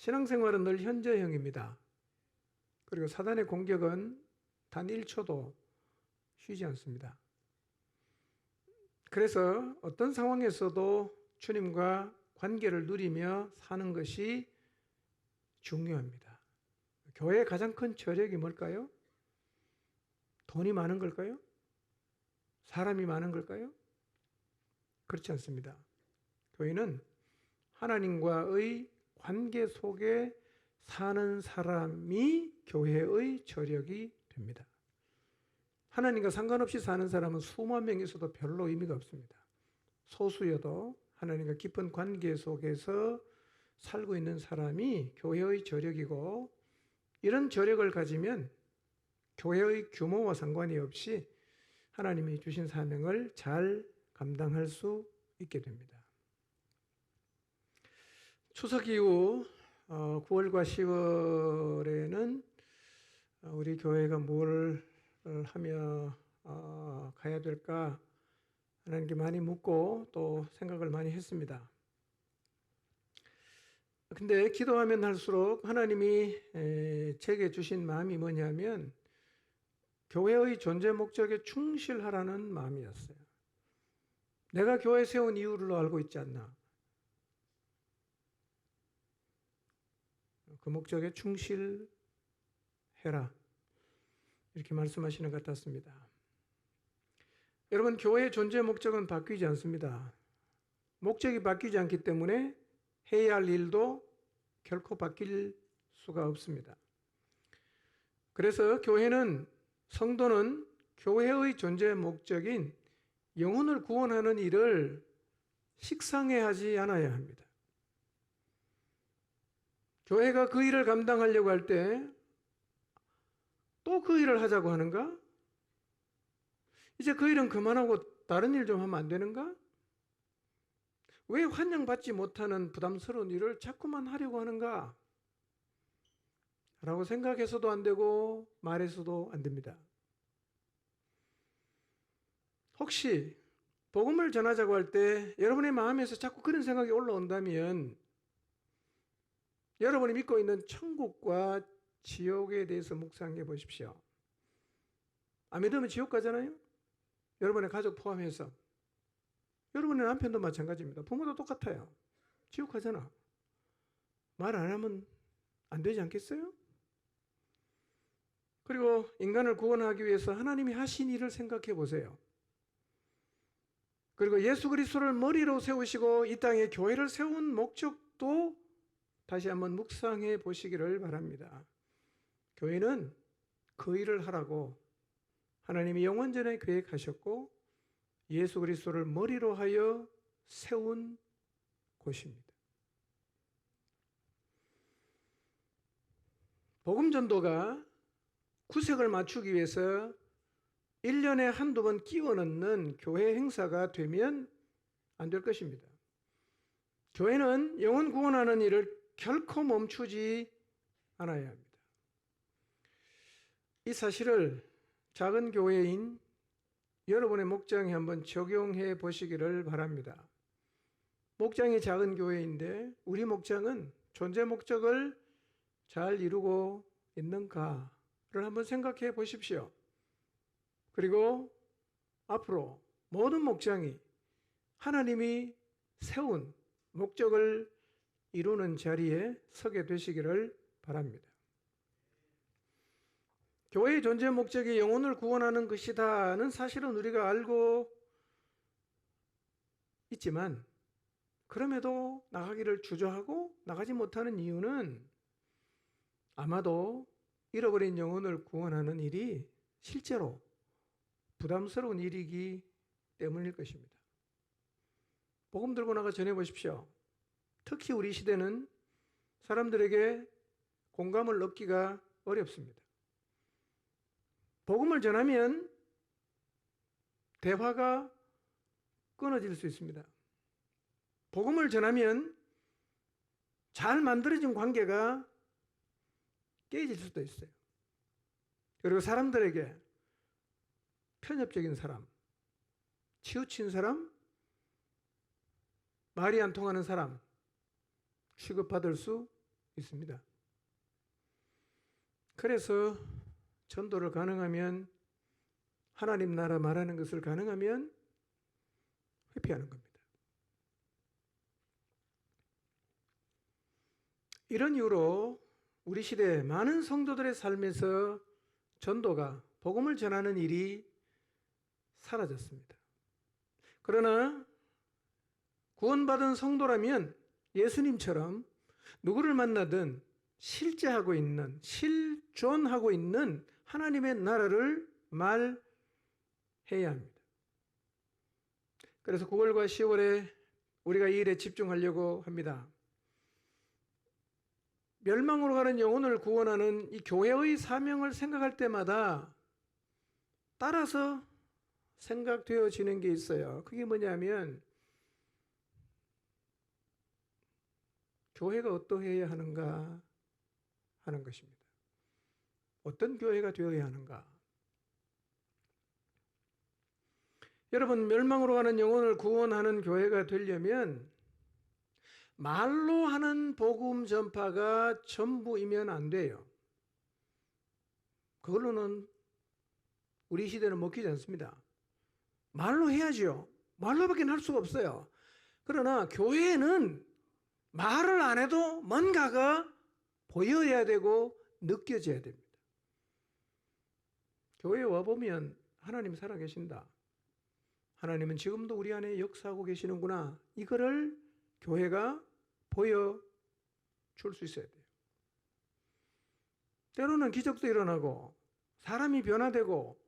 신앙생활은 늘 현재형입니다. 그리고 사단의 공격은 단 1초도 쉬지 않습니다. 그래서 어떤 상황에서도 주님과 관계를 누리며 사는 것이 중요합니다. 교회의 가장 큰 저력이 뭘까요? 돈이 많은 걸까요? 사람이 많은 걸까요? 그렇지 않습니다. 교회는 하나님과의 관계 속에 사는 사람이 교회의 저력이 됩니다. 하나님과 상관없이 사는 사람은 수만 명 있어도 별로 의미가 없습니다. 소수여도 하나님과 깊은 관계 속에서 살고 있는 사람이 교회의 저력이고, 이런 저력을 가지면 교회의 규모와 상관이 없이 하나님이 주신 사명을 잘 감당할 수 있게 됩니다. 추석 이후 9월과 10월에는 우리 교회가 뭘 하며 가야 될까 하는 게 많이 묻고 또 생각을 많이 했습니다. 근데 기도하면 할수록 하나님이 제게 주신 마음이 뭐냐면 교회의 존재 목적에 충실하라는 마음이었어요. 내가 교회 세운 이유를 알고 있지 않나? 그 목적에 충실해라. 이렇게 말씀하시는 것 같았습니다. 여러분, 교회의 존재 목적은 바뀌지 않습니다. 목적이 바뀌지 않기 때문에 해야 할 일도 결코 바뀔 수가 없습니다. 그래서 성도는 교회의 존재 목적인 영혼을 구원하는 일을 식상해하지 않아야 합니다. 교회가 그 일을 감당하려고 할 때 또 그 일을 하자고 하는가? 이제 그 일은 그만하고 다른 일 좀 하면 안 되는가? 왜 환영받지 못하는 부담스러운 일을 자꾸만 하려고 하는가? 라고 생각해서도 안 되고 말해서도 안 됩니다. 혹시 복음을 전하자고 할 때 여러분의 마음에서 자꾸 그런 생각이 올라온다면 여러분이 믿고 있는 천국과 지옥에 대해서 묵상해 보십시오. 안 믿으면 지옥 가잖아요? 여러분의 가족 포함해서. 여러분의 남편도 마찬가지입니다. 부모도 똑같아요. 지옥 가잖아. 말 안 하면 안 되지 않겠어요? 그리고 인간을 구원하기 위해서 하나님이 하신 일을 생각해 보세요. 그리고 예수 그리스도를 머리로 세우시고 이 땅에 교회를 세운 목적도 다시 한번 묵상해 보시기를 바랍니다. 교회는 그 일을 하라고 하나님이 영원전에 계획하셨고 예수 그리스도를 머리로 하여 세운 곳입니다. 복음 전도가 구색을 맞추기 위해서 1년에 한두 번 끼워 넣는 교회 행사가 되면 안 될 것입니다. 교회는 영혼 구원하는 일을 결코 멈추지 않아야 합니다. 이 사실을 작은 교회인 여러분의 목장에 한번 적용해 보시기를 바랍니다. 목장이 작은 교회인데 우리 목장은 존재 목적을 잘 이루고 있는가를 한번 생각해 보십시오. 그리고 앞으로 모든 목장이 하나님이 세운 목적을 이루는 자리에 서게 되시기를 바랍니다. 교회의 존재 목적이 영혼을 구원하는 것이다는 사실은 우리가 알고 있지만 그럼에도 나가기를 주저하고 나가지 못하는 이유는 아마도 잃어버린 영혼을 구원하는 일이 실제로 부담스러운 일이기 때문일 것입니다. 복음 들고 나가 전해보십시오. 특히 우리 시대는 사람들에게 공감을 얻기가 어렵습니다. 복음을 전하면 대화가 끊어질 수 있습니다. 복음을 전하면 잘 만들어진 관계가 깨질 수도 있어요. 그리고 사람들에게 편협적인 사람, 치우친 사람, 말이 안 통하는 사람 취급받을 수 있습니다. 그래서 전도를 가능하면, 하나님 나라 말하는 것을 가능하면 회피하는 겁니다. 이런 이유로 우리 시대 많은 성도들의 삶에서 전도가, 복음을 전하는 일이 사라졌습니다. 그러나 구원받은 성도라면 예수님처럼 누구를 만나든 실제하고 있는, 실존하고 있는 하나님의 나라를 말해야 합니다. 그래서 9월과 10월에 우리가 이 일에 집중하려고 합니다. 멸망으로 가는 영혼을 구원하는 이 교회의 사명을 생각할 때마다 따라서 생각되어지는 게 있어요. 그게 뭐냐면, 교회가 어떠해야 하는가 하는 것입니다. 어떤 교회가 되어야 하는가? 여러분, 멸망으로 가는 영혼을 구원하는 교회가 되려면 말로 하는 복음 전파가 전부이면 안 돼요. 그걸로는 우리 시대는 먹히지 않습니다. 말로 해야죠. 말로밖에 할 수가 없어요. 그러나 교회는 말을 안 해도 뭔가가 보여야 되고 느껴져야 됩니다. 교회에 와보면 하나님 살아계신다. 하나님은 지금도 우리 안에 역사하고 계시는구나. 이거를 교회가 보여줄 수 있어야 돼요. 때로는 기적도 일어나고 사람이 변화되고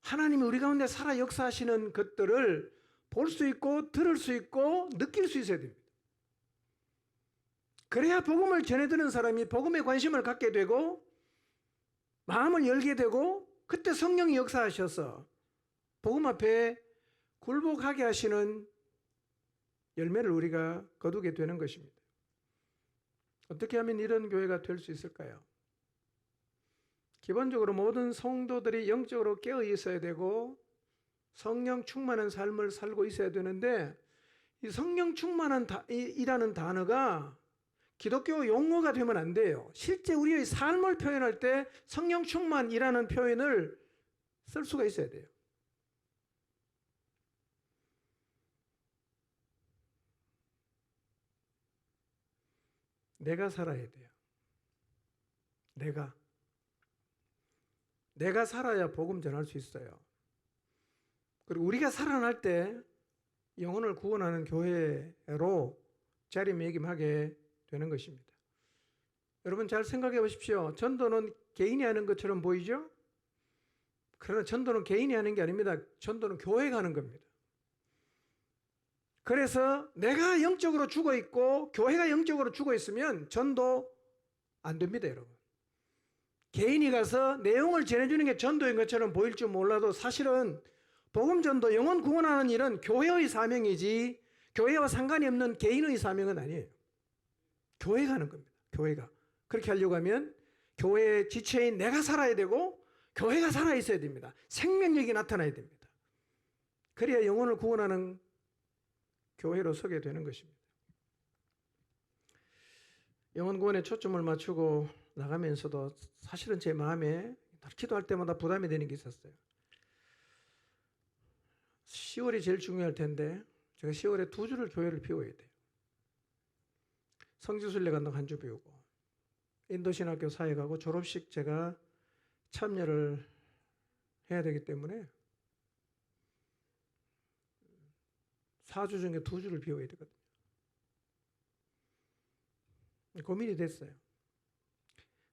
하나님이 우리 가운데 살아 역사하시는 것들을 볼 수 있고 들을 수 있고 느낄 수 있어야 됩니다. 그래야 복음을 전해드는 사람이 복음에 관심을 갖게 되고 마음을 열게 되고, 그때 성령이 역사하셔서 복음 앞에 굴복하게 하시는 열매를 우리가 거두게 되는 것입니다. 어떻게 하면 이런 교회가 될 수 있을까요? 기본적으로 모든 성도들이 영적으로 깨어 있어야 되고 성령 충만한 삶을 살고 있어야 되는데, 이 성령 충만한이라는 단어가 기독교 용어가 되면 안 돼요. 실제 우리의 삶을 표현할 때 성령 충만이라는 표현을 쓸 수가 있어야 돼요. 내가 살아야 돼요. 내가 살아야 복음 전할 수 있어요. 그리고 우리가 살아날 때 영혼을 구원하는 교회로 자리매김하게 되는 것입니다. 여러분 잘 생각해 보십시오. 전도는 개인이 하는 것처럼 보이죠? 그러나 전도는 개인이 하는 게 아닙니다. 전도는 교회가 하는 겁니다. 그래서 내가 영적으로 죽어 있고 교회가 영적으로 죽어 있으면 전도 안 됩니다, 여러분. 개인이 가서 내용을 전해주는 게 전도인 것처럼 보일 줄 몰라도 사실은 복음 전도, 영혼 구원하는 일은 교회의 사명이지 교회와 상관이 없는 개인의 사명은 아니에요. 교회가 하는 겁니다. 교회가. 그렇게 하려고 하면 교회의 지체인 내가 살아야 되고 교회가 살아 있어야 됩니다. 생명력이 나타나야 됩니다. 그래야 영혼을 구원하는 교회로 서게 되는 것입니다. 영혼 구원에 초점을 맞추고 나가면서도 사실은 제 마음에 기도할 때마다 부담이 되는 게 있었어요. 10월이 제일 중요할 텐데 제가 10월에 2주를 교회를 비워야 돼요. 성지순례 간다고 한 주 비우고 인도신학교 사회 가고 졸업식 제가 참여를 해야 되기 때문에 4주 중에 2주를 비워야 되거든요. 고민이 됐어요.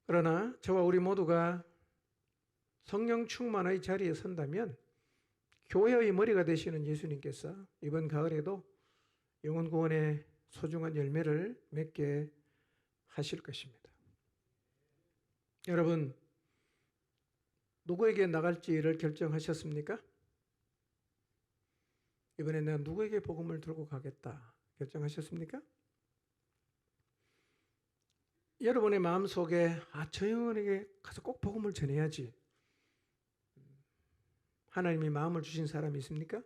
그러나 저와 우리 모두가 성령 충만의 자리에 선다면 교회의 머리가 되시는 예수님께서 이번 가을에도 영혼 구원의 소중한 열매를 맺게 하실 것입니다. 여러분, 누구에게 나갈지를 결정하셨습니까? 이번에 내가 누구에게 복음을 들고 가겠다 결정하셨습니까? 여러분의 마음속에 저 영혼에게 가서 꼭 복음을 전해야지 하나님이 마음을 주신 사람이 있습니까?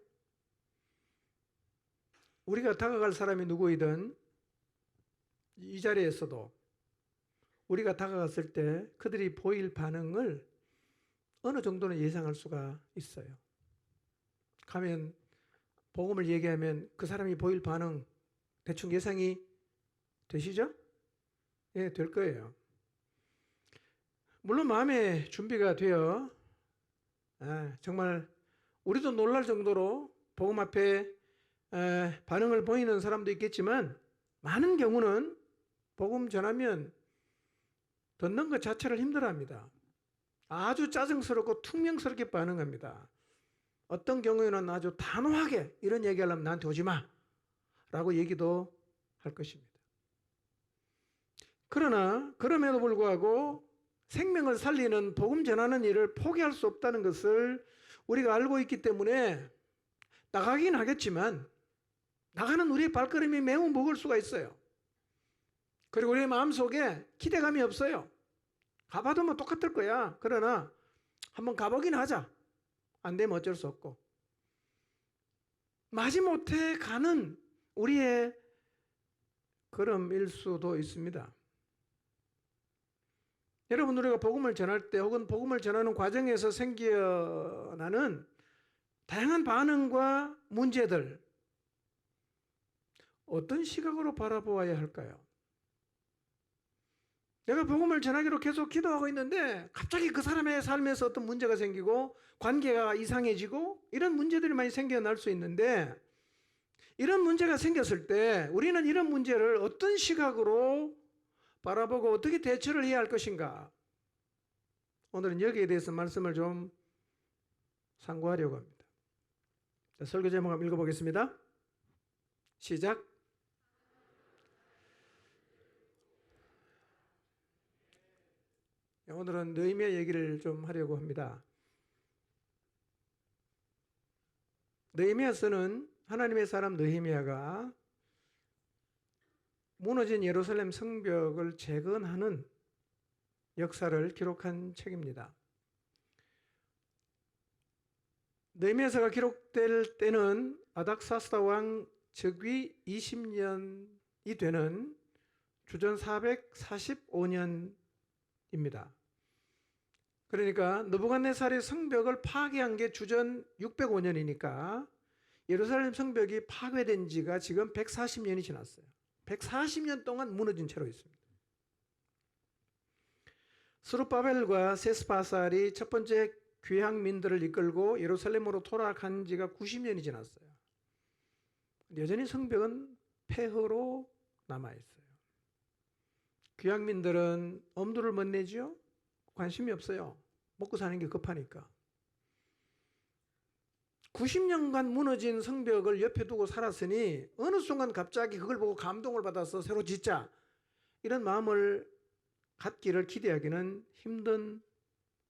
우리가 다가갈 사람이 누구이든 이 자리에서도 우리가 다가갔을 때 그들이 보일 반응을 어느 정도는 예상할 수가 있어요. 가면 복음을 얘기하면 그 사람이 보일 반응 대충 예상이 되시죠? 예, 될 거예요. 물론 마음의 준비가 되어 정말 우리도 놀랄 정도로 복음 앞에 반응을 보이는 사람도 있겠지만 많은 경우는 복음 전하면 듣는 것 자체를 힘들어합니다. 아주 짜증스럽고 퉁명스럽게 반응합니다. 어떤 경우에는 아주 단호하게 이런 얘기하려면 나한테 오지 마 라고 얘기도 할 것입니다. 그러나 그럼에도 불구하고 생명을 살리는 복음 전하는 일을 포기할 수 없다는 것을 우리가 알고 있기 때문에 나가긴 하겠지만 나가는 우리의 발걸음이 매우 무거울 수가 있어요. 그리고 우리의 마음속에 기대감이 없어요. 가봐도 뭐 똑같을 거야. 그러나 한번 가보긴 하자. 안 되면 어쩔 수 없고. 마지못해 가는 우리의 걸음일 수도 있습니다. 여러분, 우리가 복음을 전할 때 혹은 복음을 전하는 과정에서 생겨나는 다양한 반응과 문제들, 어떤 시각으로 바라보아야 할까요? 내가 복음을 전하기로 계속 기도하고 있는데 갑자기 그 사람의 삶에서 어떤 문제가 생기고 관계가 이상해지고 이런 문제들이 많이 생겨날 수 있는데, 이런 문제가 생겼을 때 우리는 이런 문제를 어떤 시각으로 바라보고 어떻게 대처를 해야 할 것인가? 오늘은 여기에 대해서 말씀을 좀 상고하려고 합니다. 자, 설교 제목 한번 읽어보겠습니다. 시작. 오늘은 느헤미야 얘기를 좀 하려고 합니다. 느헤미야서는 하나님의 사람 느헤미야가 무너진 예루살렘 성벽을 재건하는 역사를 기록한 책입니다. 느헤미야서가 기록될 때는 아닥사스다 왕 즉위 20년이 되는 주전 445년입니다. 그러니까 느부갓네살이 성벽을 파괴한 게 주전 605년이니까 예루살렘 성벽이 파괴된 지가 지금 140년이 지났어요. 140년 동안 무너진 채로 있습니다. 스룹바벨과 세스바살이 첫 번째 귀향민들을 이끌고 예루살렘으로 돌아간 지가 90년이 지났어요. 여전히 성벽은 폐허로 남아있어요. 귀향민들은 엄두를 못 내죠? 관심이 없어요. 먹고 사는 게 급하니까. 90년간 무너진 성벽을 옆에 두고 살았으니 어느 순간 갑자기 그걸 보고 감동을 받아서 새로 짓자 이런 마음을 갖기를 기대하기는 힘든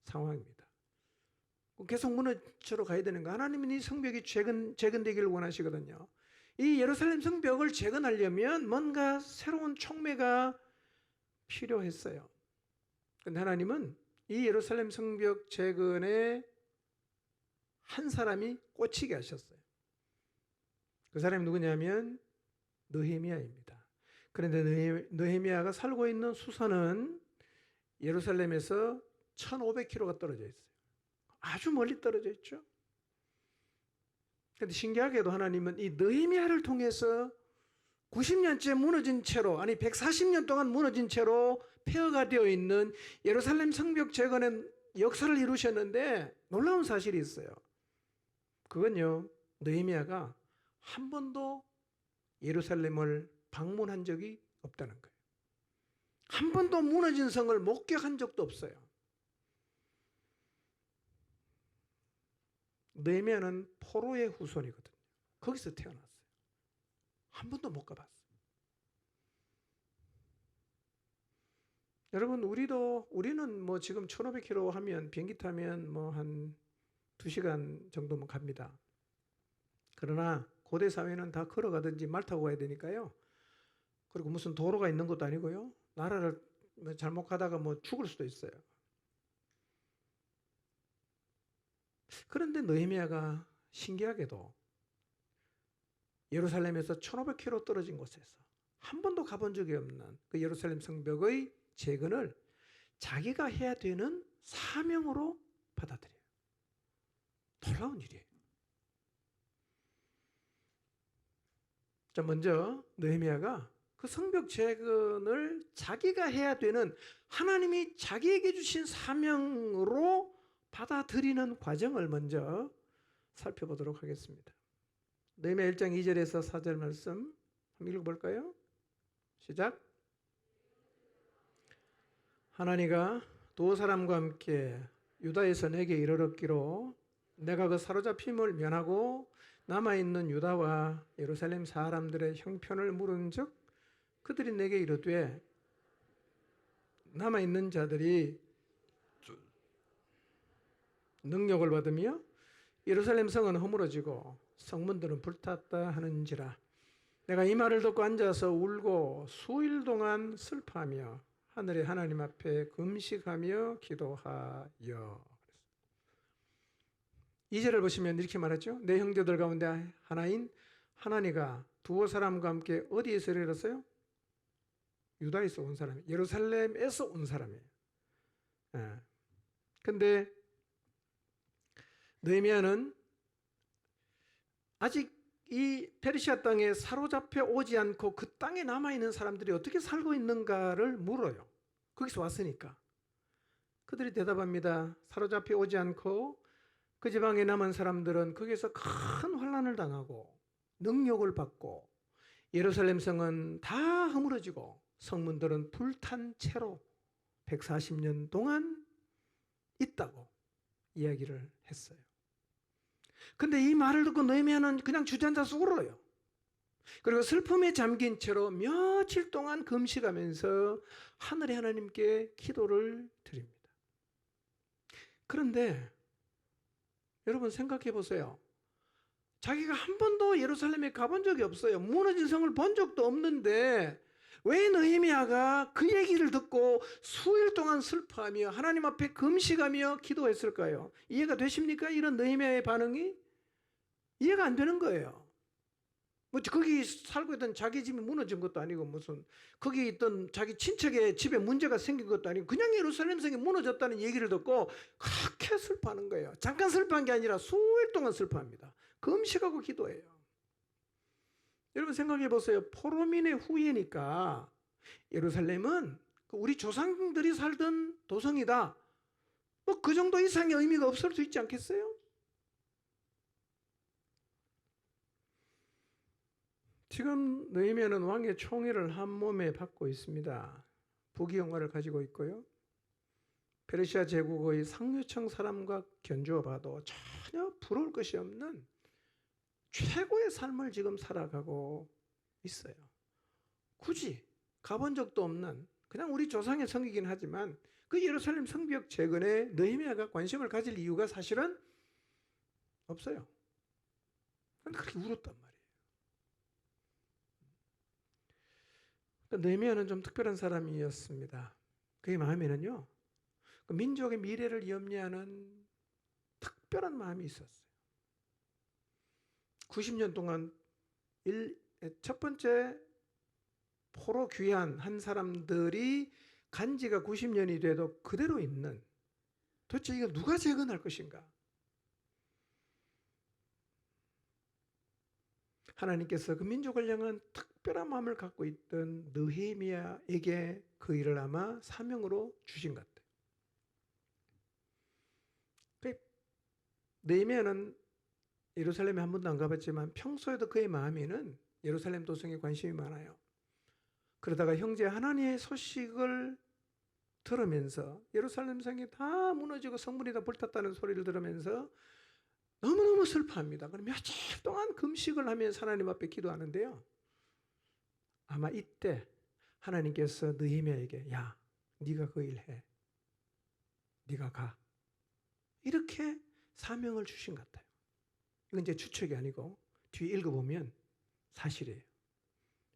상황입니다. 계속 무너져 가야 되는 거. 하나님은 이 성벽이 재건되기를 원하시거든요. 이 예루살렘 성벽을 재건하려면 뭔가 새로운 촉매가 필요했어요. 그런데 하나님은 이 예루살렘 성벽 재건에 한 사람이 꽂히게 하셨어요. 그 사람이 누구냐면 느헤미야입니다. 그런데 느헤미야가 살고 있는 수선은 예루살렘에서 1500km가 떨어져 있어요. 아주 멀리 떨어져 있죠. 그런데 신기하게도 하나님은 이 느헤미야를 통해서 90년째 무너진 채로, 아니 140년 동안 무너진 채로 폐허가 되어 있는 예루살렘 성벽 재건의 역사를 이루셨는데 놀라운 사실이 있어요. 그건요, 느헤미야가 한 번도 예루살렘을 방문한 적이 없다는 거예요. 한 번도 무너진 성을 목격한 적도 없어요. 느헤미야는 포로의 후손이거든요. 거기서 태어났어요. 한 번도 못 가봤어요. 여러분, 우리는 뭐 지금 1500km 하면 비행기 타면 뭐 한 2시간 정도면 갑니다. 그러나 고대 사회는 다 걸어가든지 말 타고 가야 되니까요. 그리고 무슨 도로가 있는 것도 아니고요. 나라를 잘못 가다가 뭐 죽을 수도 있어요. 그런데 느헤미야가 신기하게도 예루살렘에서 1500km 떨어진 곳에서 한 번도 가본 적이 없는 그 예루살렘 성벽의 재건을 자기가 해야 되는 사명으로 받아들여요. 놀라운 일이에요. 자, 먼저 느헤미야가 그 성벽 재건을 자기가 해야 되는 하나님이 자기에게 주신 사명으로 받아들이는 과정을 먼저 살펴보도록 하겠습니다. 느헤미야 1장 2절에서 4절 말씀 한번 읽어볼까요? 시작. 하나니가 두 사람과 함께 유다에서 내게 이르렀기로 내가 그 사로잡힘을 면하고 남아있는 유다와 예루살렘 사람들의 형편을 물은즉 그들이 내게 이르되 남아있는 자들이 능력을 받으며 예루살렘 성은 허물어지고 성문들은 불탔다 하는지라. 내가 이 말을 듣고 앉아서 울고 수일 동안 슬퍼하며 하늘의 하나님 앞에 금식하며 기도하여. 2절을 보시면 이렇게 말하죠. 내 형제들 가운데 하나인 하나니가 두어 사람과 함께 어디에서 이르렀어요? 유다에서 온 사람이에요. 예루살렘에서 온 사람이에요. 근데 느헤미야는 아직 이 페르시아 땅에 사로잡혀 오지 않고 그 땅에 남아있는 사람들이 어떻게 살고 있는가를 물어요. 거기서 왔으니까. 그들이 대답합니다. 사로잡혀 오지 않고 그 지방에 남은 사람들은 거기서 큰 환난을 당하고 능욕을 받고 예루살렘 성은 다 허물어지고 성문들은 불탄 채로 140년 동안 있다고 이야기를 했어요. 근데 이 말을 듣고 느헤미야는 그냥 주저앉아서 울어요. 그리고 슬픔에 잠긴 채로 며칠 동안 금식하면서 하늘의 하나님께 기도를 드립니다. 그런데 여러분 생각해 보세요. 자기가 한 번도 예루살렘에 가본 적이 없어요. 무너진 성을 본 적도 없는데 왜 느헤미야가 그 얘기를 듣고 수일 동안 슬퍼하며 하나님 앞에 금식하며 기도했을까요? 이해가 되십니까? 이런 느헤미야의 반응이 이해가 안 되는 거예요. 뭐 거기 살고 있던 자기 집이 무너진 것도 아니고 무슨 거기 있던 자기 친척의 집에 문제가 생긴 것도 아니고 그냥 예루살렘 성이 무너졌다는 얘기를 듣고 그렇게 슬퍼하는 거예요. 잠깐 슬퍼한 게 아니라 수일 동안 슬퍼합니다. 금식하고 기도해요. 여러분 생각해 보세요. 포로민의 후예니까 예루살렘은 우리 조상들이 살던 도성이다. 뭐 그 정도 이상의 의미가 없을 수 있지 않겠어요? 지금 느헤미야는 왕의 총애를 한 몸에 받고 있습니다. 부귀영화를 가지고 있고요. 페르시아 제국의 상류층 사람과 견주어 봐도 전혀 부러울 것이 없는 최고의 삶을 지금 살아가고 있어요. 굳이 가본 적도 없는 그냥 우리 조상의 성이긴 하지만 그 예루살렘 성벽 재건에 느헤미야가 관심을 가질 이유가 사실은 없어요. 그런데 그렇게 울었단 말이에요. 느헤미야는 좀 특별한 사람이었습니다. 그의 마음에는요, 그 민족의 미래를 염려하는 특별한 마음이 있었어요. 90년 동안 첫 번째 포로 귀환한 사람들이 간 지가 90년이 돼도 그대로 있는, 도대체 이거 누가 재건할 것인가? 하나님께서 그 민족을 향한 특별한 마음을 갖고 있던 느헤미야에게 그 일을 아마 사명으로 주신 것 같아요. 느헤미야는 예루살렘에 한 번도 안 가봤지만 평소에도 그의 마음에는 예루살렘 도성에 관심이 많아요. 그러다가 형제 하나니의 소식을 들으면서 예루살렘 성이 다 무너지고 성문이 다 불탔다는 소리를 들으면서 너무너무 슬퍼합니다. 그럼 며칠 동안 금식을 하면서 하나님 앞에 기도하는데요. 아마 이때 하나님께서 느헤미야에게 야, 네가 그 일 해. 네가 가. 이렇게 사명을 주신 것 같아요. 이건 이제 추측이 아니고 뒤에 읽어보면 사실이에요.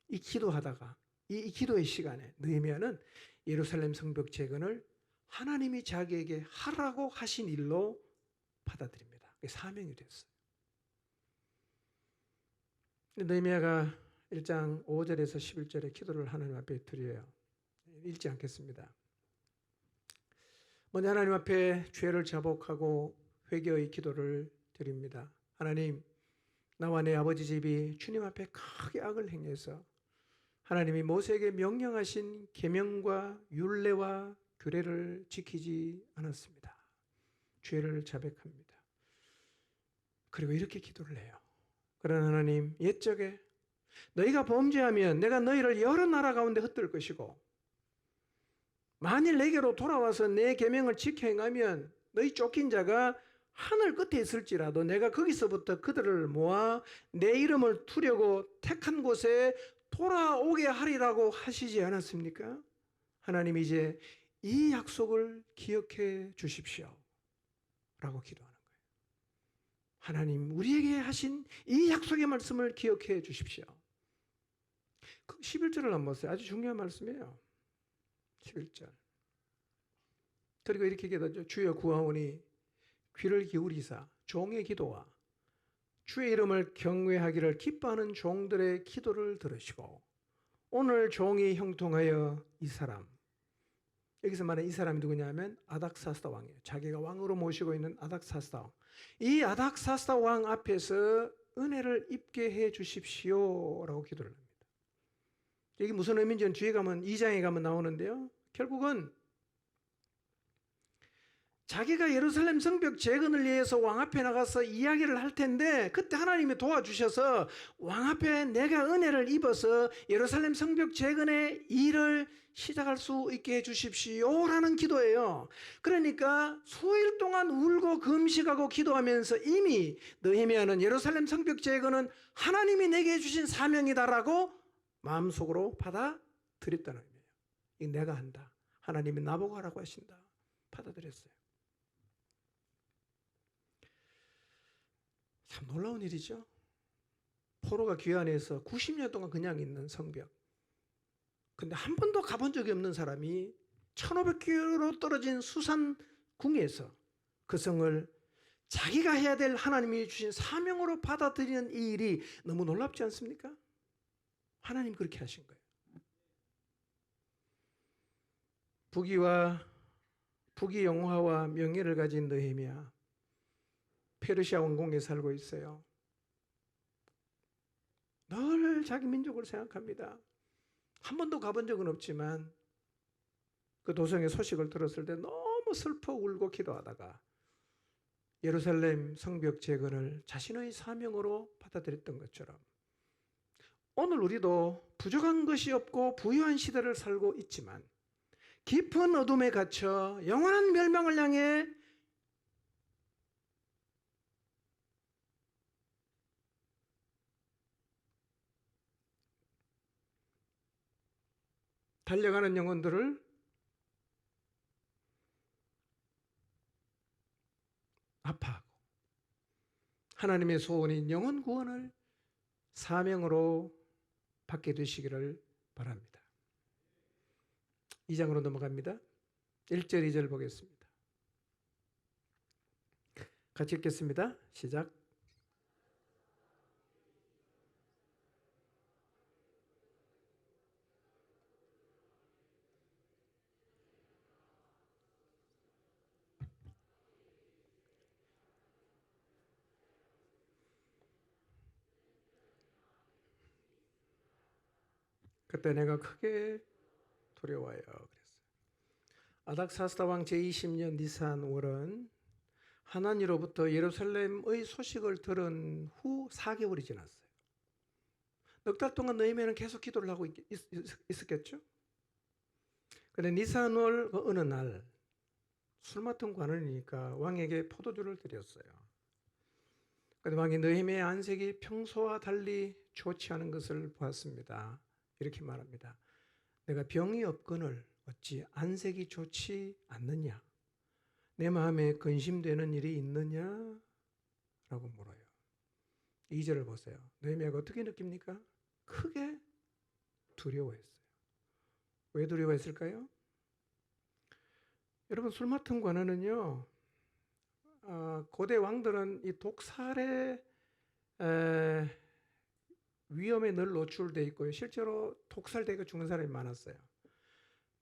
이 기도하다가 이 기도의 시간에 느헤미야는 예루살렘 성벽 재건을 하나님이 자기에게 하라고 하신 일로 받아들입니다. 그게 사명이 됐어요. 느헤미야가 1장 5절에서 11절에 기도를 하나님 앞에 드려요. 읽지 않겠습니다. 먼저 하나님 앞에 죄를 자복하고 회개의 기도를 드립니다. 하나님, 나와 내 아버지 집이 주님 앞에 크게 악을 행해서 하나님이 모세에게 명령하신 계명과 율례와 규례를 지키지 않았습니다. 죄를 자백합니다. 그리고 이렇게 기도를 해요. 그러나 하나님, 옛적에 너희가 범죄하면 내가 너희를 여러 나라 가운데 흩을 것이고 만일 내게로 돌아와서 내 계명을 지켜 행하면 너희 쫓긴 자가 하늘 끝에 있을지라도 내가 거기서부터 그들을 모아 내 이름을 두려고 택한 곳에 돌아오게 하리라고 하시지 않았습니까? 하나님, 이제 이 약속을 기억해 주십시오 라고 기도하는 거예요. 하나님, 우리에게 하신 이 약속의 말씀을 기억해 주십시오. 그 11절을 한번 보세요. 아주 중요한 말씀이에요. 11절. 그리고 이렇게 기도하죠. 주여 구하오니 귀를 기울이사 종의 기도와 주의 이름을 경외하기를 기뻐하는 종들의 기도를 들으시고 오늘 종이 형통하여 이 사람, 여기서 말하는 이 사람이 누구냐면 아닥사스다 왕이에요. 자기가 왕으로 모시고 있는 아닥사스다 왕. 이 아닥사스다 왕 앞에서 은혜를 입게 해 주십시오 라고 기도를 합니다. 이게 무슨 의미인지는 뒤에 가면 2장에 가면 나오는데요. 결국은 자기가 예루살렘 성벽 재건을 위해서 왕 앞에 나가서 이야기를 할 텐데 그때 하나님이 도와주셔서 왕 앞에 내가 은혜를 입어서 예루살렘 성벽 재건의 일을 시작할 수 있게 해주십시오 라는 기도예요. 그러니까 수일 동안 울고 금식하고 기도하면서 이미 느헤미야는 예루살렘 성벽 재건은 하나님이 내게 해주신 사명이다라고 마음속으로 받아들였다는 의미예요. 이거 내가 한다. 하나님이 나보고 하라고 하신다. 받아들였어요. 참 놀라운 일이죠. 포로가 귀환해서 90년 동안 그냥 있는 성벽. 근데 한 번도 가본 적이 없는 사람이 1500km 떨어진 수산궁에서 그 성을 자기가 해야 될 하나님이 주신 사명으로 받아들이는 이 일이 너무 놀랍지 않습니까? 하나님 그렇게 하신 거예요. 부귀 영화와 명예를 가진 느헤미야, 페르시아 왕궁에 살고 있어요. 늘 자기 민족을 생각합니다. 한 번도 가본 적은 없지만 그 도성의 소식을 들었을 때 너무 슬퍼 울고 기도하다가 예루살렘 성벽 재건을 자신의 사명으로 받아들였던 것처럼 오늘 우리도 부족한 것이 없고 부유한 시대를 살고 있지만 깊은 어둠에 갇혀 영원한 멸망을 향해 달려가는 영혼들을 아파하고 하나님의 소원인 영혼 구원을 사명으로 받게 되시기를 바랍니다. 2장으로 넘어갑니다. 1절 2절 보겠습니다. 같이 읽겠습니다. 시작. 그때 내가 크게 두려워요. 그랬어요. 아닥사스다 왕 제20년 니산월은 하나님으로부터 예루살렘의 소식을 들은 후 4개월이 지났어요. 넉 달 동안 느헤미야는 계속 기도를 하고 있었겠죠. 그런데 니산월 어느 날 술 맡은 관원이니까 왕에게 포도주를 드렸어요. 그런데 왕이 느헤미야의 안색이 평소와 달리 좋지 않은 것을 보았습니다. 이렇게 말합니다. 내가 병이 없거늘 어찌 안색이 좋지 않느냐? 내 마음에 근심되는 일이 있느냐? 라고 물어요. 2절을 보세요. 느헤미야가 어떻게 느낍니까? 크게 두려워했어요. 왜 두려워했을까요? 여러분, 술 맡은 관원은요, 고대 왕들은 이 독살의 위험에 늘 노출되어 있고요. 실제로 독살되고 죽는 사람이 많았어요.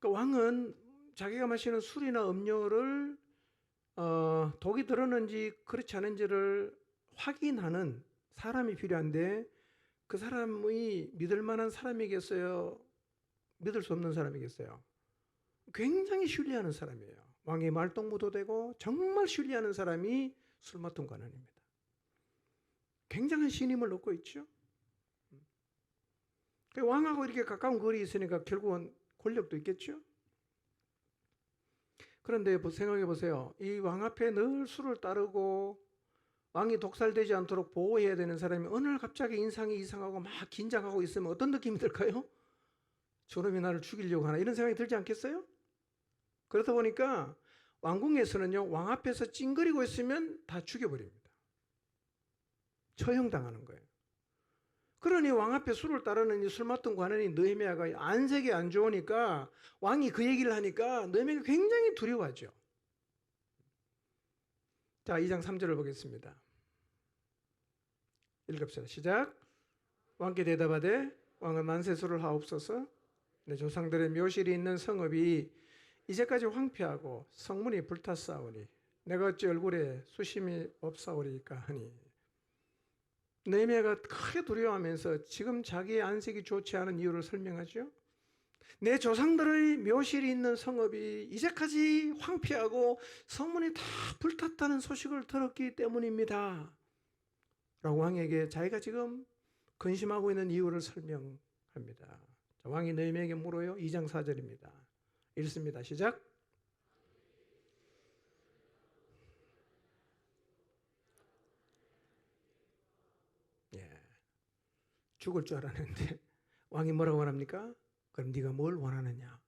그 왕은 자기가 마시는 술이나 음료를 독이 들었는지 그렇지 않은지를 확인하는 사람이 필요한데 그 사람이 믿을 만한 사람이겠어요? 믿을 수 없는 사람이겠어요? 굉장히 신뢰하는 사람이에요. 왕의 말동무도 되고 정말 신뢰하는 사람이 술 맡은 관원입니다. 굉장한 신임을 얻고 있죠. 왕하고 이렇게 가까운 거리에 있으니까 결국은 권력도 있겠죠. 그런데 생각해 보세요. 이 왕 앞에 늘 술을 따르고 왕이 독살되지 않도록 보호해야 되는 사람이 어느 날 갑자기 인상이 이상하고 막 긴장하고 있으면 어떤 느낌이 들까요? 저놈이 나를 죽이려고 하나 이런 생각이 들지 않겠어요? 그러다 보니까 왕궁에서는요, 왕 앞에서 찡그리고 있으면 다 죽여버립니다. 처형당하는 거예요. 그러니 왕 앞에 술을 따르는 이 술 맡은 관원이 느헤미야가 안색이 안 좋으니까 왕이 그 얘기를 하니까 느헤미야가 굉장히 두려워하죠. 자, 2장 3절을 보겠습니다. 읽읍시다. 시작. 왕께 대답하되 왕은 만세수를 하옵소서. 내 조상들의 묘실이 있는 성읍이 이제까지 황폐하고 성문이 불탔사오니 내가 어찌 얼굴에 수심이 없사오리까 하니. 느헤미야가 크게 두려워하면서 지금 자기의 안색이 좋지 않은 이유를 설명하죠. 내 조상들의 묘실이 있는 성읍이 이제까지 황폐하고 성문이 다 불탔다는 소식을 들었기 때문입니다. 라고 왕에게 자기가 지금 근심하고 있는 이유를 설명합니다. 왕이 느헤미야에게 물어요. 2장 4절입니다. 읽습니다. 시작. 죽을 줄 알았는데 왕이 뭐라고 말합니까? 그럼 네가 뭘 원하느냐?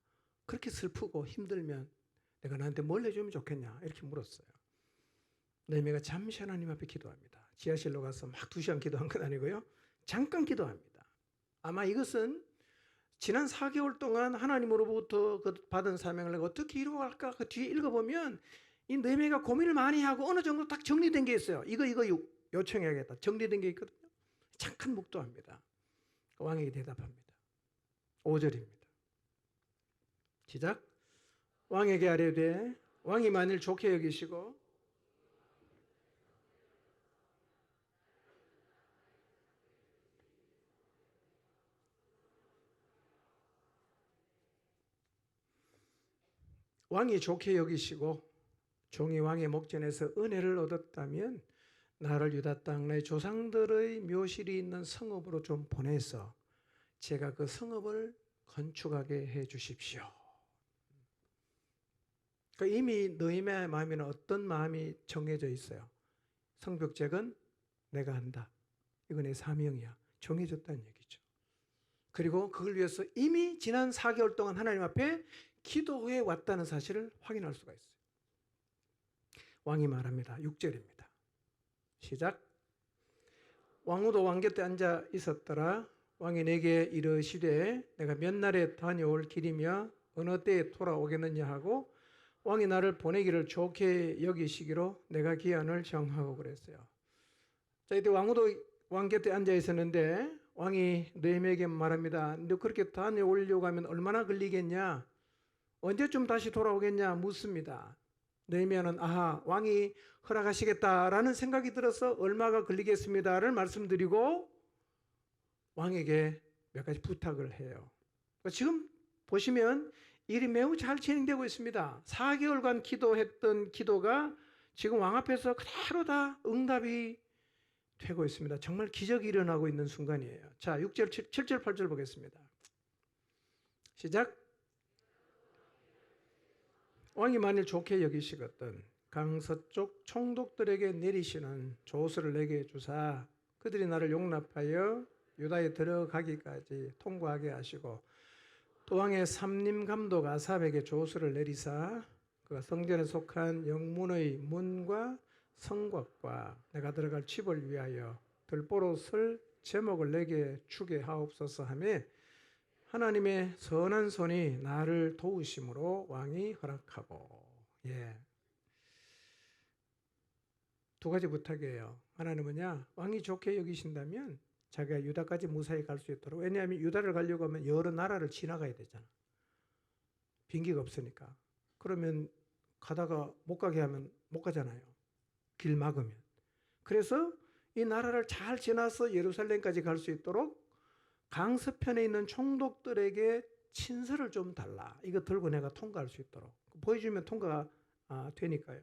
그렇게 슬프고 힘들면 내가 나한테 뭘 해주면 좋겠냐? 이렇게 물었어요. 느헤미야가 잠시 하나님 앞에 기도합니다. 지하실로 가서 막 2시간 기도한 건 아니고요. 잠깐 기도합니다. 아마 이것은 지난 4개월 동안 하나님으로부터 받은 사명을 내가 어떻게 이루어갈까? 그 뒤에 읽어보면 이 느헤미야가 고민을 많이 하고 어느 정도 딱 정리된 게 있어요. 이거 요청해야겠다. 정리된 게 있거든요. 잠깐 묵도합니다. 왕에게 대답합니다. 5절입니다. 시작. 왕에게 아뢰되 왕이 만일 좋게 여기시고 왕이 좋게 여기시고 종이 왕의 목전에서 은혜를 얻었다면 나를 유다 땅 내 조상들의 묘실이 있는 성읍으로 좀 보내서 제가 그 성읍을 건축하게 해 주십시오. 그러니까 이미 느헤미야의 마음에는 어떤 마음이 정해져 있어요. 성벽재건 내가 한다. 이건 내 사명이야. 정해졌다는 얘기죠. 그리고 그걸 위해서 이미 지난 4개월 동안 하나님 앞에 기도해 왔다는 사실을 확인할 수가 있어요. 왕이 말합니다. 6절입니다. 시작. 왕후도 왕곁에 앉아 있었더라. 왕이 내게 이르시되 내가 몇 날에 다녀올 길이며 어느 때에 돌아오겠느냐 하고 왕이 나를 보내기를 좋게 여기시기로 내가 기한을 정하고 그랬어요. 자, 이때 왕후도 왕 곁에 앉아 있었는데 왕이 느헤미야에게 말합니다. 너 그렇게 다녀오려고 하면 얼마나 걸리겠냐? 언제쯤 다시 돌아오겠냐? 묻습니다. 느헤미야는 아하, 왕이 허락하시겠다라는 생각이 들어서 얼마가 걸리겠습니다를 말씀드리고 왕에게 몇 가지 부탁을 해요. 지금 보시면 일이 매우 잘 진행되고 있습니다. 4개월간 기도했던 기도가 지금 왕 앞에서 그대로 다 응답이 되고 있습니다. 정말 기적이 일어나고 있는 순간이에요. 자, 6절, 7절, 8절 보겠습니다. 시작. 왕이 만일 좋게 여기시거든 강서쪽 총독들에게 내리시는 조서를 내게 주사 그들이 나를 용납하여 유다에 들어가기까지 통과하게 하시고 또 왕의 삼림감독 아삽에게 조서를 내리사 그가 성전에 속한 영문의 문과 성곽과 내가 들어갈 집을 위하여 들보롯을 제목을 내게 주게 하옵소서 하며 하나님의 선한 손이 나를 도우심으로 왕이 허락하고. 두 가지 부탁이에요. 하나님은요, 왕이 좋게 여기신다면 자기가 유다까지 무사히 갈 수 있도록. 왜냐하면 유다를 가려고 하면 여러 나라를 지나가야 되잖아. 비행기가 없으니까. 그러면 가다가 못 가게 하면 못 가잖아요. 길 막으면. 그래서 이 나라를 잘 지나서 예루살렘까지 갈 수 있도록 강서편에 있는 총독들에게 친서를 좀 달라. 이거 들고 내가 통과할 수 있도록. 보여주면 통과가 되니까요.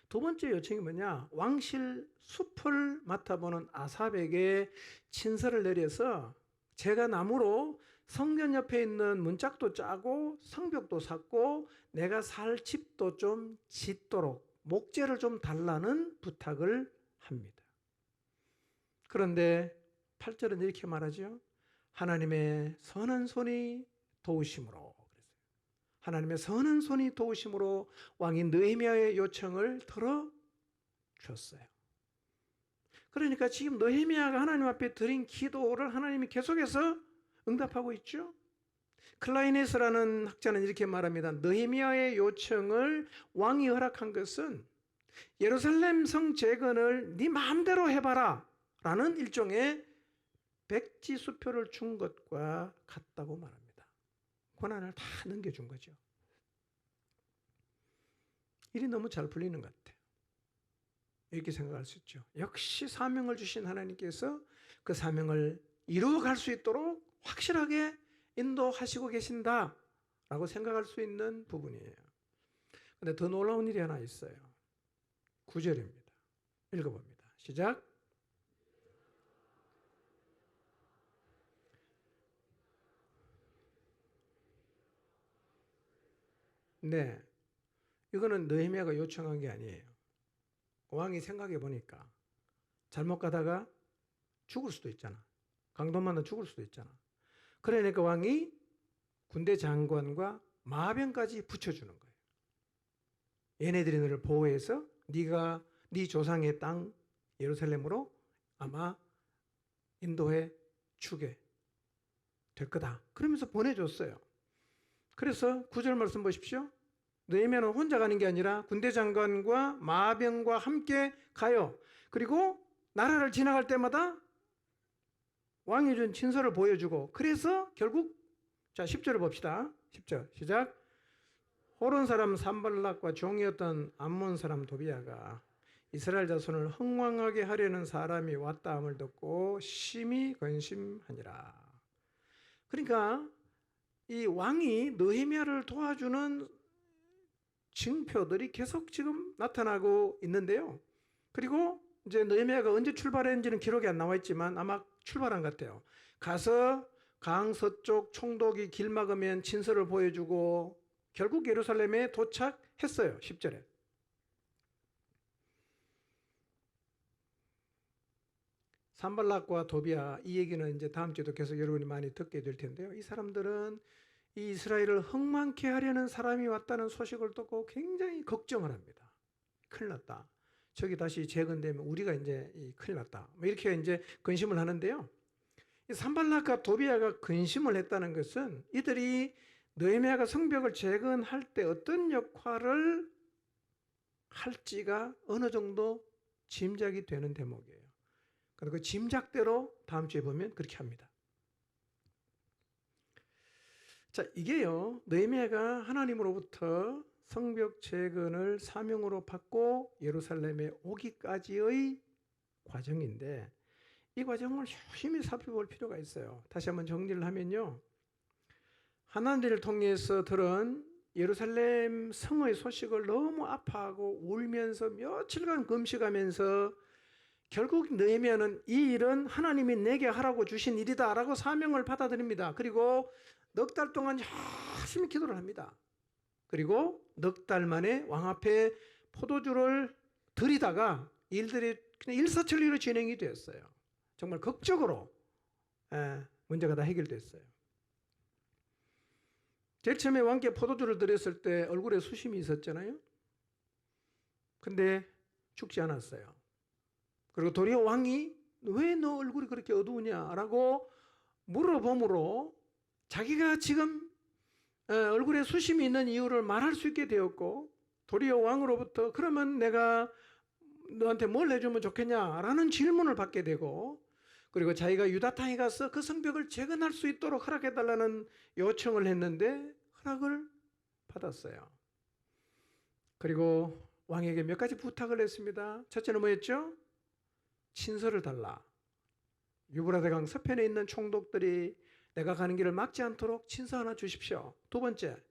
두 번째 요청이 뭐냐? 왕실 숲을 맡아보는 아삽에게 친서를 내려서 제가 나무로 성전 옆에 있는 문짝도 짜고 성벽도 샀고 내가 살 집도 좀 짓도록 목재를 좀 달라는 부탁을 합니다. 그런데 8절은 이렇게 말하죠. 하나님의 선한 손이 도우심으로. 하나님의 선한 손이 도우심으로 왕이 느헤미야의 요청을 들어주었어요. 그러니까 지금 느헤미야가 하나님 앞에 드린 기도를 하나님이 계속해서 응답하고 있죠. 클라이네스라는 학자는 이렇게 말합니다. 느헤미야의 요청을 왕이 허락한 것은 예루살렘 성 재건을 네 마음대로 해봐라 라는 일종의 백지 수표를 준 것과 같다고 말합니다. 권한을 다 넘겨준 거죠. 일이 너무 잘 풀리는 것 같아요. 이렇게 생각할 수 있죠. 역시 사명을 주신 하나님께서 그 사명을 이루어갈 수 있도록 확실하게 인도하시고 계신다라고 생각할 수 있는 부분이에요. 그런데 더 놀라운 일이 하나 있어요. 9절입니다. 읽어봅니다. 시작. 네, 이거는 느헤미야가 요청한 게 아니에요. 왕이 생각해 보니까 잘못 가다가 죽을 수도 있잖아. 강도 만나 죽을 수도 있잖아. 그러니까 왕이 군대 장관과 마병까지 붙여주는 거예요. 얘네들이 너를 보호해서 네가 네 조상의 땅 예루살렘으로 아마 인도해 주게 될 거다. 그러면서 보내줬어요. 그래서 9절 말씀 보십시오. 느헤미야는 혼자 가는 게 아니라 군대 장관과 마병과 함께 가요. 그리고 나라를 지나갈 때마다 왕이 준 친서를 보여주고, 그래서 결국 자 10절을 봅시다. 10절 시작. 호론 사람 산발락과 종이었던 암몬 사람 도비야가 이스라엘 자손을 흥왕하게 하려는 사람이 왔다 함을 듣고 심히 근심하니라. 그러니까 이 왕이 느헤미야를 도와주는 징표들이 계속 지금 나타나고 있는데요. 그리고 이제 느헤미야가 언제 출발했는지는 기록이 안 나와 있지만 아마 출발한 것 같아요. 가서 강 서쪽 총독이 길 막으면 친서를 보여주고 결국 예루살렘에 도착했어요. 10절에. 산발락과 도비야, 이 얘기는 이제 다음 주에도 계속 여러분이 많이 듣게 될 텐데요. 이 사람들은 이 이스라엘을 흥망케 하려는 사람이 왔다는 소식을 듣고 굉장히 걱정을 합니다. 큰일 났다. 저기 다시 재건되면 우리가 이제 큰일 났다. 뭐 이렇게 이제 근심을 하는데요. 이 산발락과 도비야가 근심을 했다는 것은 이들이 느헤미야가 성벽을 재건할 때 어떤 역할을 할지가 어느 정도 짐작이 되는 대목이에요. 그리고 그 짐작대로 다음 주에 보면 그렇게 합니다. 자, 이게요, 느헤미야가 하나님으로부터 성벽 재건을 사명으로 받고 예루살렘에 오기까지의 과정인데, 이 과정을 유심히 살펴볼 필요가 있어요. 다시 한번 정리를 하면요, 하나님을 통해서 들은 예루살렘 성의 소식을 너무 아파하고 울면서 며칠간 금식하면서 결국 느헤미야는 이 일은 하나님이 내게 하라고 주신 일이다 라고 사명을 받아들입니다. 그리고 넉 달 동안 열심히 기도를 합니다. 그리고 넉 달 만에 왕 앞에 포도주를 들이다가 일들이 그냥 일사천리로 진행이 됐어요. 정말 극적으로 문제가 다 해결됐어요. 제일 처음에 왕께 포도주를 드렸을 때 얼굴에 수심이 있었잖아요. 근데 죽지 않았어요. 그리고 도리어 왕이 왜 너 얼굴이 그렇게 어두우냐라고 물어보므로 자기가 지금 얼굴에 수심이 있는 이유를 말할 수 있게 되었고, 도리어 왕으로부터 그러면 내가 너한테 뭘 해주면 좋겠냐라는 질문을 받게 되고, 그리고 자기가 유다 땅에 가서 그 성벽을 재건할 수 있도록 허락해달라는 요청을 했는데 허락을 받았어요. 그리고 왕에게 몇 가지 부탁을 했습니다. 첫째는 뭐였죠? 친서를 달라. 유브라데강 서편에 있는 총독들이 내가 가는 길을 막지 않도록 친서 하나 주십시오. 두 번째,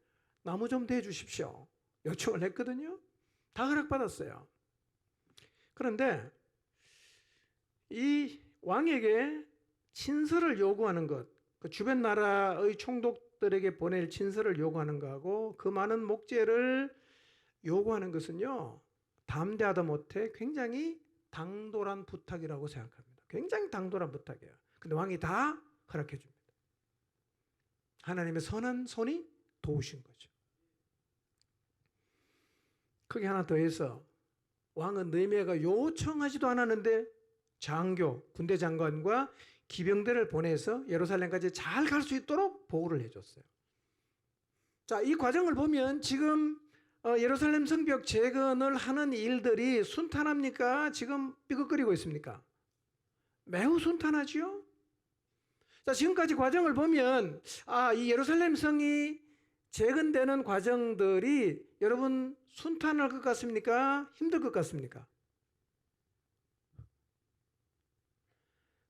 나무 좀 대주십시오. 요청을 했거든요. 다 허락받았어요. 그런데 이 왕에게 친서를 요구하는 것, 그 주변 나라의 총독들에게 보낼 친서를 요구하는 것하고 그 많은 목재를 요구하는 것은요, 담대하다 못해 굉장히 당돌한 부탁이라고 생각합니다. 굉장히 당돌한 부탁이에요. 근데 왕이 다 허락해 줍니다. 하나님의 선한 손이 도우신 거죠. 거기 하나 더해서 왕은 느헤미야가 요청하지도 않았는데 장교, 군대 장관과 기병대를 보내서 예루살렘까지 잘 갈 수 있도록 보호를 해줬어요. 자, 이 과정을 보면 지금 예루살렘 성벽 재건을 하는 일들이 순탄합니까? 지금 삐걱거리고 있습니까? 매우 순탄하지요? 자, 지금까지 과정을 보면 이 예루살렘 성이 재건되는 과정들이 여러분 순탄할 것 같습니까? 힘들 것 같습니까?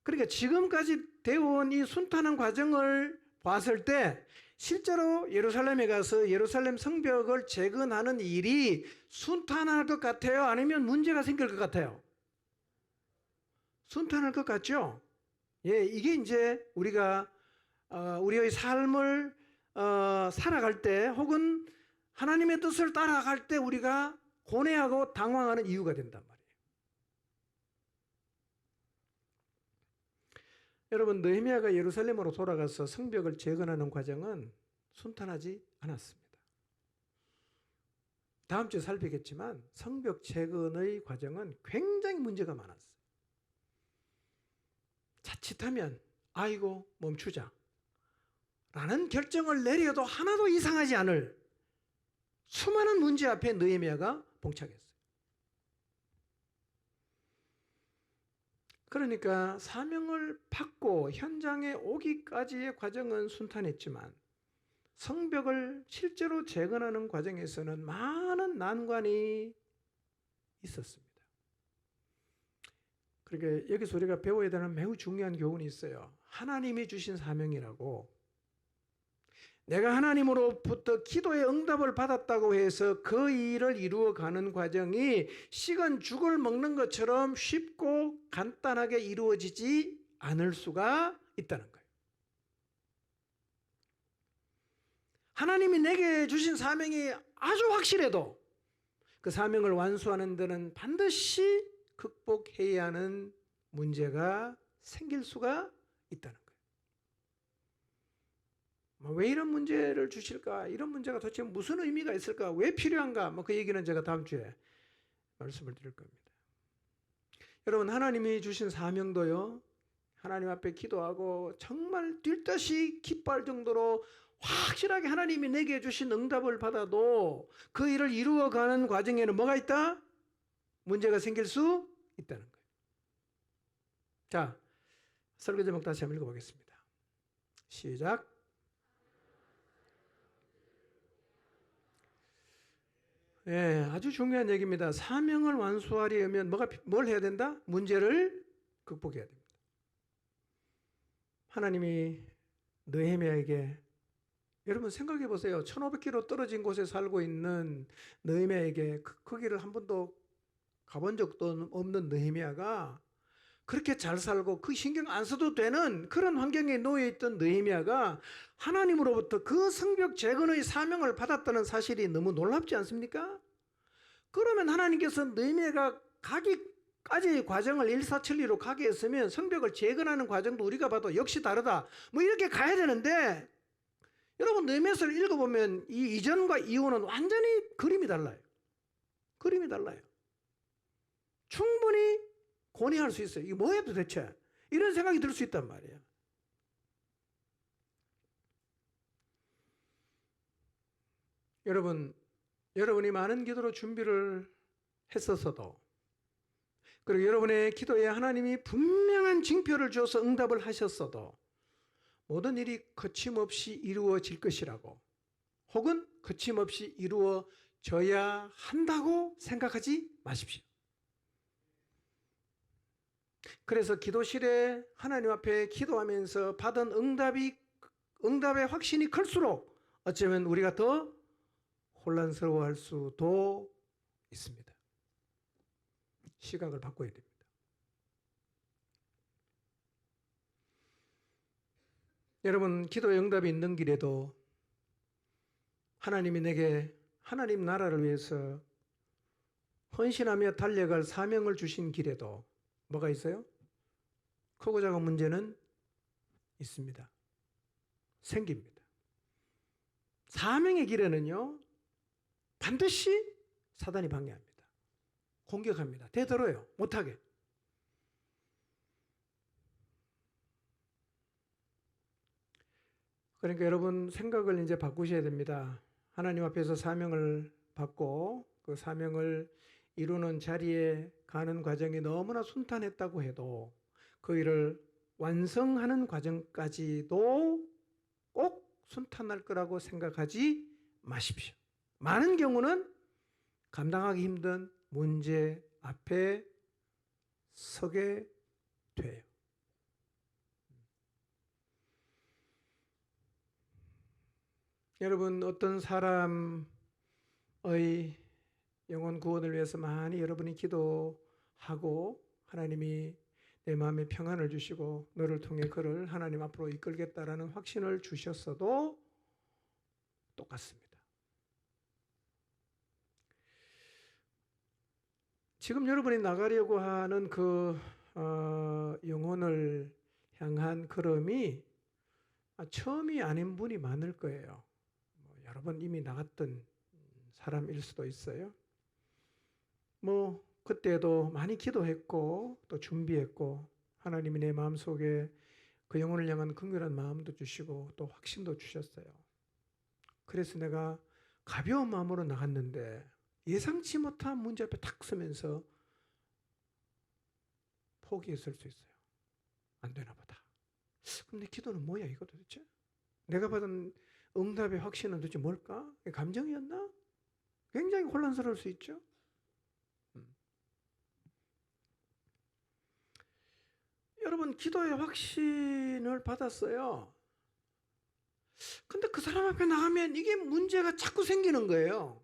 그러니까 지금까지 되어온 이 순탄한 과정을 봤을 때 실제로 예루살렘에 가서 예루살렘 성벽을 재건하는 일이 순탄할 것 같아요? 아니면 문제가 생길 것 같아요? 순탄할 것 같죠? 예, 이게 이제 우리가 우리의 삶을 살아갈 때 혹은 하나님의 뜻을 따라갈 때 우리가 고뇌하고 당황하는 이유가 된단 말이에요. 여러분, 느헤미야가 예루살렘으로 돌아가서 성벽을 재건하는 과정은 순탄하지 않았습니다. 다음 주에 살피겠지만 성벽 재건의 과정은 굉장히 문제가 많았어요. 자칫하면 아이고 멈추자 라는 결정을 내려도 하나도 이상하지 않을 수많은 문제 앞에 느헤미야가 봉착했어요. 그러니까 사명을 받고 현장에 오기까지의 과정은 순탄했지만 성벽을 실제로 재건하는 과정에서는 많은 난관이 있었습니다. 그러니까 여기서 우리가 배워야 되는 매우 중요한 교훈이 있어요. 하나님이 주신 사명이라고 내가 하나님으로부터 기도의 응답을 받았다고 해서 그 일을 이루어가는 과정이 식은 죽을 먹는 것처럼 쉽고 간단하게 이루어지지 않을 수가 있다는 거예요. 하나님이 내게 주신 사명이 아주 확실해도 그 사명을 완수하는 데는 반드시 극복해야 하는 문제가 생길 수가 있다는 거예요. 왜 이런 문제를 주실까? 이런 문제가 도대체 무슨 의미가 있을까? 왜 필요한가? 그 얘기는 제가 다음 주에 말씀을 드릴 겁니다. 여러분, 하나님이 주신 사명도요, 하나님 앞에 기도하고 정말 뛸 듯이 기뻐할 정도로 확실하게 하나님이 내게 주신 응답을 받아도 그 일을 이루어가는 과정에는 뭐가 있다? 문제가 생길 수 있다는 거예요. 자, 설교 제목 다시 한번 읽어보겠습니다. 시작. 예, 아주 중요한 얘기입니다. 사명을 완수하려면 뭘 해야 된다? 문제를 극복해야 됩니다. 하나님이 느헤미야에게, 여러분 생각해 보세요. 1500km 떨어진 곳에 살고 있는 느헤미야에게 거기를 한 번도 가본 적도 없는 느헤미야가 그렇게 잘 살고 그 신경 안 써도 되는 그런 환경에 놓여있던 느헤미야가 하나님으로부터 그 성벽 재건의 사명을 받았다는 사실이 너무 놀랍지 않습니까? 그러면 하나님께서 느헤미야가 가기까지의 과정을 일사천리로 가게 했으면 성벽을 재건하는 과정도 우리가 봐도 역시 다르다 이렇게 가야 되는데, 여러분 느헤미야서를 읽어보면 이 이전과 이후는 완전히 그림이 달라요. 그림이 달라요. 충분히 고뇌할 수 있어요. 이게 뭐야 도대체? 이런 생각이 들 수 있단 말이에요. 여러분이 많은 기도로 준비를 했었어도, 그리고 여러분의 기도에 하나님이 분명한 징표를 주어서 응답을 하셨어도 모든 일이 거침없이 이루어질 것이라고, 혹은 거침없이 이루어져야 한다고 생각하지 마십시오. 그래서 기도실에 하나님 앞에 기도하면서 받은 응답의 확신이 클수록 어쩌면 우리가 더 혼란스러워할 수도 있습니다. 시각을 바꿔야 됩니다. 여러분, 기도의 응답이 있는 길에도 하나님이 내게 하나님 나라를 위해서 헌신하며 달려갈 사명을 주신 길에도 뭐가 있어요? 크고 작은 문제는 있습니다. 생깁니다. 사명의 길에는요, 반드시 사단이 방해합니다. 공격합니다. 되돌아요. 못하게. 그러니까 여러분 생각을 이제 바꾸셔야 됩니다. 하나님 앞에서 사명을 받고 그 사명을 이루는 자리에 가는 과정이 너무나 순탄했다고 해도 그 일을 완성하는 과정까지도 꼭 순탄할 거라고 생각하지 마십시오. 많은 경우는 감당하기 힘든 문제 앞에 서게 돼요. 여러분, 어떤 사람의 영혼 구원을 위해서 많이 여러분이 기도하고 하나님이 내 마음에 평안을 주시고 너를 통해 그를 하나님 앞으로 이끌겠다라는 확신을 주셨어도 똑같습니다. 지금 여러분이 나가려고 하는 그 영혼을 향한 걸음이 처음이 아닌 분이 많을 거예요. 여러 번 이미 나갔던 사람일 수도 있어요. 그때도 많이 기도했고 또 준비했고 하나님이 내 마음속에 그 영혼을 향한 긍휼한 마음도 주시고 또 확신도 주셨어요. 그래서 내가 가벼운 마음으로 나갔는데 예상치 못한 문제 앞에 탁 서면서 포기했을 수 있어요. 안 되나 보다. 그럼 내 기도는 뭐야 이거 도대체? 내가 받은 응답의 확신은 도대체 뭘까? 감정이었나? 굉장히 혼란스러울 수 있죠. 여러분, 기도의 확신을 받았어요. 근데 그 사람 앞에 나가면 이게 문제가 자꾸 생기는 거예요.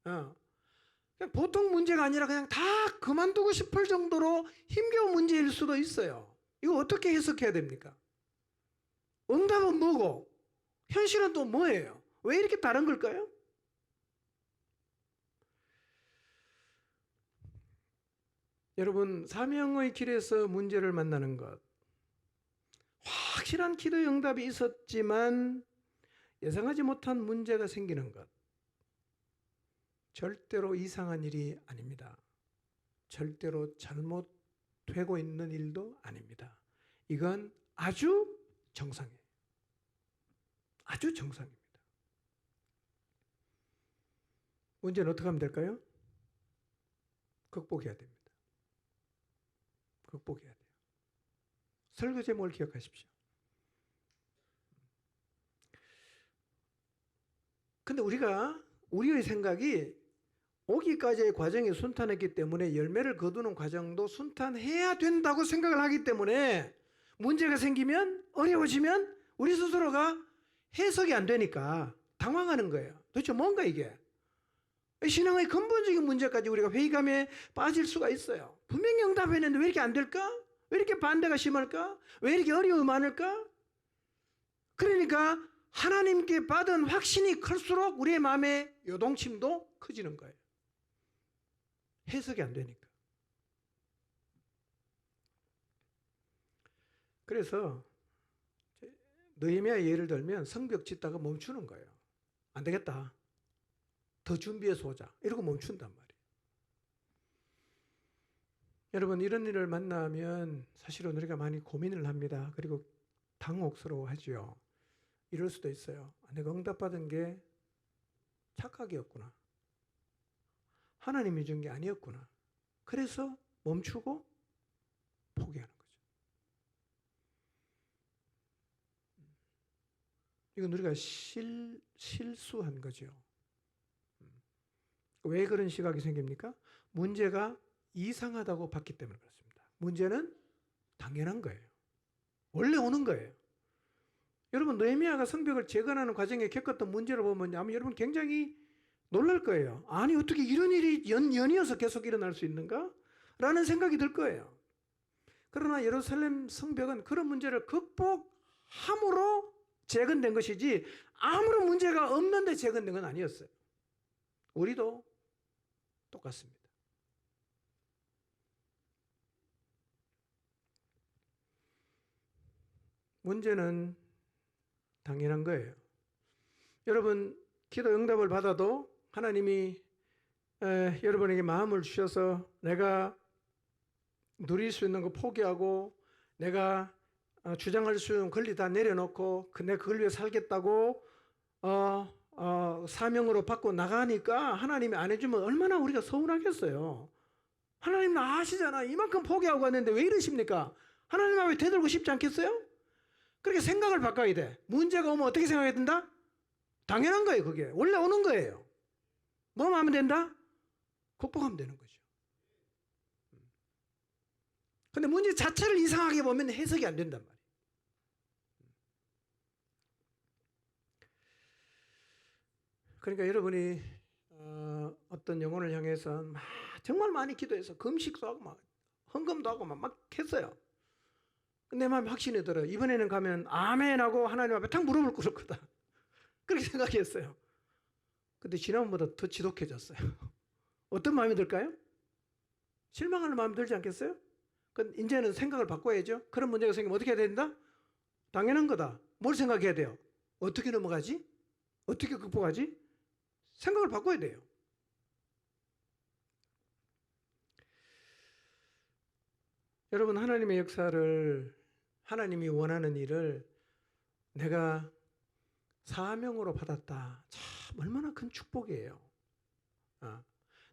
그냥 보통 문제가 아니라 그냥 다 그만두고 싶을 정도로 힘겨운 문제일 수도 있어요. 이거 어떻게 해석해야 됩니까? 응답은 뭐고 현실은 또 뭐예요? 왜 이렇게 다른 걸까요? 여러분, 사명의 길에서 문제를 만나는 것, 확실한 기도의 응답이 있었지만 예상하지 못한 문제가 생기는 것, 절대로 이상한 일이 아닙니다. 절대로 잘못되고 있는 일도 아닙니다. 이건 아주 정상이에요. 아주 정상입니다. 문제는 어떻게 하면 될까요? 극복해야 됩니다. 극복해야 돼요. 설교 제목을 기억하십시오. 근데 우리의 생각이 오기까지의 과정이 순탄했기 때문에 열매를 거두는 과정도 순탄해야 된다고 생각을 하기 때문에 문제가 생기면 어려워지면 우리 스스로가 해석이 안 되니까 당황하는 거예요. 도대체 뭔가 이게? 신앙의 근본적인 문제까지 우리가 회의감에 빠질 수가 있어요. 분명히 응답했는데 왜 이렇게 안 될까? 왜 이렇게 반대가 심할까? 왜 이렇게 어려움이 많을까? 그러니까 하나님께 받은 확신이 클수록 우리의 마음의 요동침도 커지는 거예요. 해석이 안 되니까. 그래서 느헤미야의 예를 들면 성벽 짓다가 멈추는 거예요. 안 되겠다. 더 준비해서 오자. 이러고 멈춘단 말이에요. 여러분, 이런 일을 만나면 사실은 우리가 많이 고민을 합니다. 그리고 당혹스러워하죠. 이럴 수도 있어요. 내가 응답받은 게 착각이었구나. 하나님이 준 게 아니었구나. 그래서 멈추고 포기하는 거죠. 이건 우리가 실수한 거죠. 왜 그런 시각이 생깁니까? 문제가 이상하다고 봤기 때문에 그렇습니다. 문제는 당연한 거예요. 원래 오는 거예요. 여러분 느헤미야가 성벽을 재건하는 과정에 겪었던 문제를 보면 아마 여러분 굉장히 놀랄 거예요. 아니 어떻게 이런 일이 연이어서 계속 일어날 수 있는가? 라는 생각이 들 거예요. 그러나 예루살렘 성벽은 그런 문제를 극복함으로 재건된 것이지 아무런 문제가 없는데 재건된 건 아니었어요. 우리도 똑같습니다. 문제는 당연한 거예요. 여러분 기도 응답을 받아도 하나님이 여러분에게 마음을 주셔서 내가 누릴 수 있는 거 포기하고 내가 주장할 수 있는 권리 다 내려놓고 내가 그걸 위해 살겠다고 사명으로 받고 나가니까 하나님이 안 해주면 얼마나 우리가 서운하겠어요. 하나님은 아시잖아. 이만큼 포기하고 갔는데 왜 이러십니까? 하나님 앞에 되돌고 싶지 않겠어요? 그렇게 생각을 바꿔야 돼. 문제가 오면 어떻게 생각해야 된다? 당연한 거예요. 그게 원래 오는 거예요. 뭐만 하면 된다? 극복하면 되는 거죠. 근데 문제 자체를 이상하게 보면 해석이 안 된단 말이에요. 그러니까 여러분이 어떤 영혼을 향해서 정말 많이 기도해서 금식도 하고 막 헌금도 하고 막 했어요. 내 마음에 확신이 들어요. 이번에는 가면 아멘 하고 하나님 앞에 탁 무릎을 꿇을 거다. 그렇게 생각했어요. 근데 지난번보다 더 지독해졌어요. 어떤 마음이 들까요? 실망하는 마음이 들지 않겠어요? 그럼 이제는 생각을 바꿔야죠. 그런 문제가 생기면 어떻게 해야 된다? 당연한 거다. 뭘 생각해야 돼요? 어떻게 넘어가지? 어떻게 극복하지? 생각을 바꿔야 돼요. 여러분 하나님의 역사를 하나님이 원하는 일을 내가 사명으로 받았다. 참 얼마나 큰 축복이에요.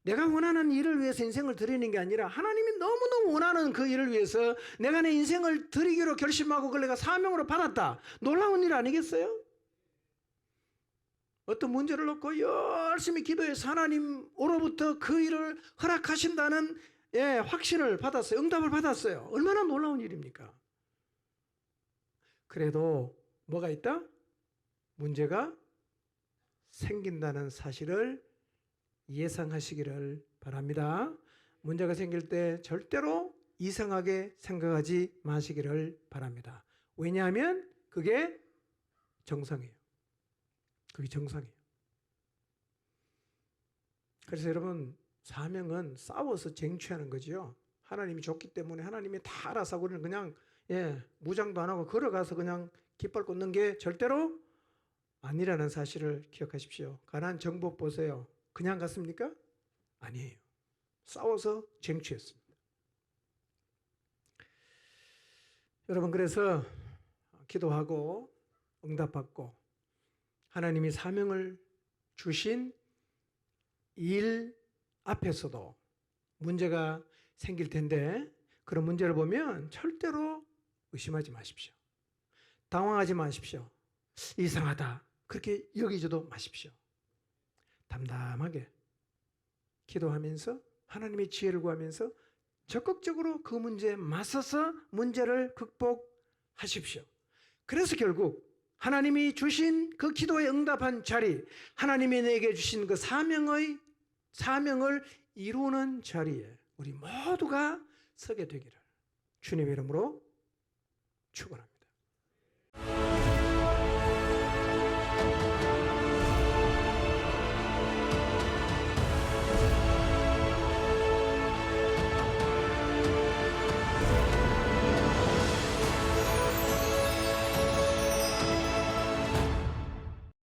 내가 원하는 일을 위해서 인생을 드리는 게 아니라 하나님이 너무너무 원하는 그 일을 위해서 내가 내 인생을 드리기로 결심하고 그걸 내가 사명으로 받았다. 놀라운 일 아니겠어요? 어떤 문제를 놓고 열심히 기도해서 하나님으로부터 그 일을 허락하신다는 확신을 받았어요. 응답을 받았어요. 얼마나 놀라운 일입니까? 그래도 뭐가 있다? 문제가 생긴다는 사실을 예상하시기를 바랍니다. 문제가 생길 때 절대로 이상하게 생각하지 마시기를 바랍니다. 왜냐하면 그게 정상이에요. 그게 정상이에요. 그래서 여러분 사명은 싸워서 쟁취하는 거죠. 하나님이 줬기 때문에 하나님이 다 알아서 우리는 그냥 무장도 안 하고 걸어가서 그냥 깃발 꽂는 게 절대로 아니라는 사실을 기억하십시오. 가나안 정복 보세요. 그냥 갔습니까? 아니에요. 싸워서 쟁취했습니다. 여러분 그래서 기도하고 응답받고 하나님이 사명을 주신 일 앞에서도 문제가 생길 텐데 그런 문제를 보면 절대로 의심하지 마십시오. 당황하지 마십시오. 이상하다. 그렇게 여기지도 마십시오. 담담하게 기도하면서 하나님의 지혜를 구하면서 적극적으로 그 문제에 맞서서 문제를 극복하십시오. 그래서 결국 하나님이 주신 그 기도에 응답한 자리, 하나님이 내게 주신 그 사명을 이루는 자리에 우리 모두가 서게 되기를 주님의 이름으로 축원합니다.